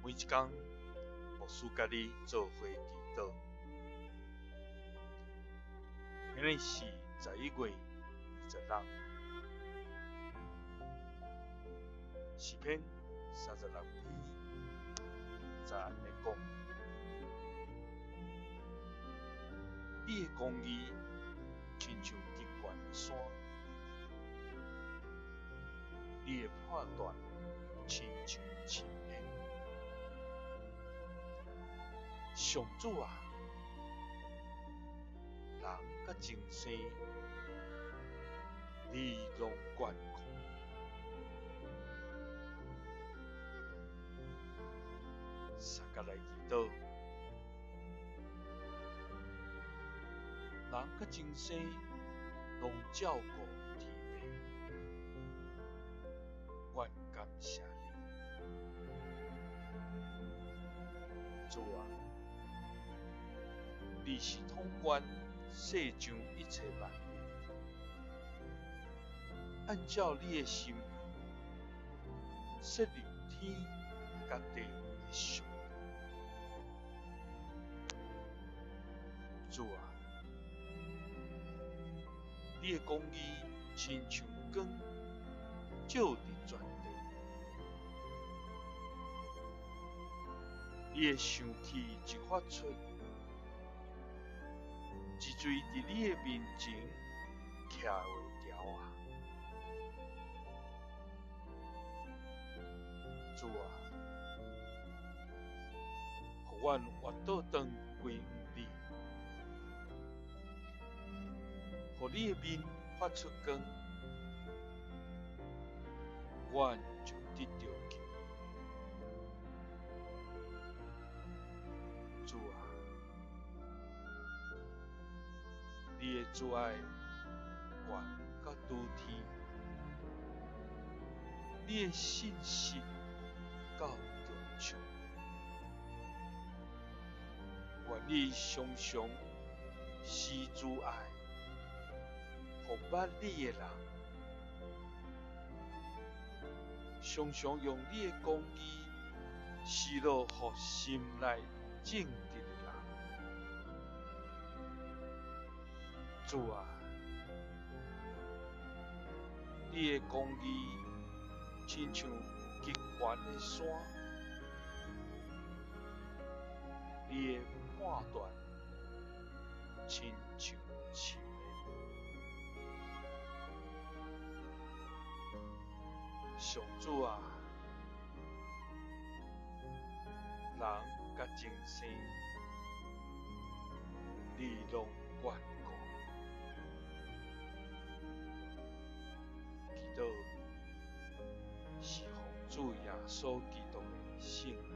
每一天，牧师甲你做伙祈祷。今日是11月26日，诗篇36篇在安尼讲：你的公义亲像极悬的山，你的判断亲像深渊。上主啊，人甲众生你拢眷顾。三甲来祈祷，人甲众生拢照顾天命，愿感谢你，主啊，你是统管世上一切万物，按照你的心意，设立天甲地的上帝。主啊，你的公义亲像光，照伫全地。你的生气一发出，一水伫你的面前徛袂牢啊！主啊，互阮活倒转归于你，互你的面发出光，阮就得到救。主啊，你的慈爱远到诸天，你的信实到穹苍。愿你常常施慈爱，互捌你的人，常常用你的公义示露互心内正直的人。主啊，你的公义亲像极悬的山，你的判断亲像深渊。上主啊，人甲众生你拢眷顾。祈祷是奉主耶稣基督的圣名。